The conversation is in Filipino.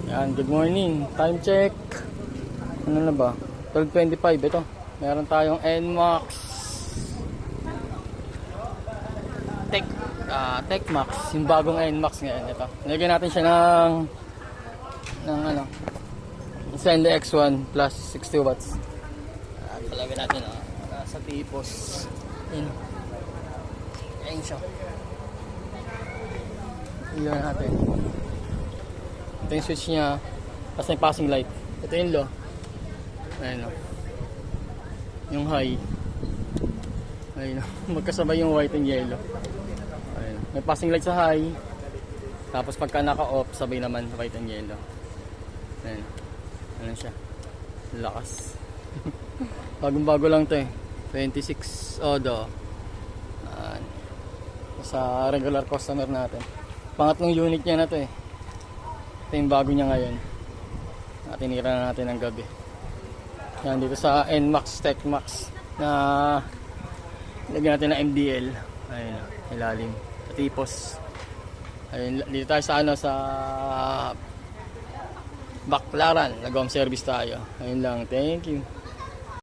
Yan, good morning. Time check. Ano na ba? 12:25 ito. Meron tayong NMAX Techmax, yung bagong NMAX ngayon ito. Nilagyan natin siya ng ano, Sende X1 plus 60 watts. Palagyan natin sa tipos. Ayun siya. Iyan natin. Ito yung switch niya. Tapos may passing light. Ito yung low. Ayun o. Yung high. Ayun o. Magkasabay yung white and yellow. Ayun. May passing light sa high. Tapos pagka naka-off, sabay naman white and yellow. Ayun. Ano siya. Lakas. Bagong-bago lang to eh. 26 Odo. Sa regular customer natin. Pangatlong unit niya na to eh. Ito yung bago niya ngayon. Tinira na natin ng gabi. Yan dito sa NMAX Techmax na lagyan natin ng MDL. Ayun, ilalim. Sa tipos. Ayun, dito tayo sa sa Baclaran. Nag-home service tayo. Ayun lang. Thank you.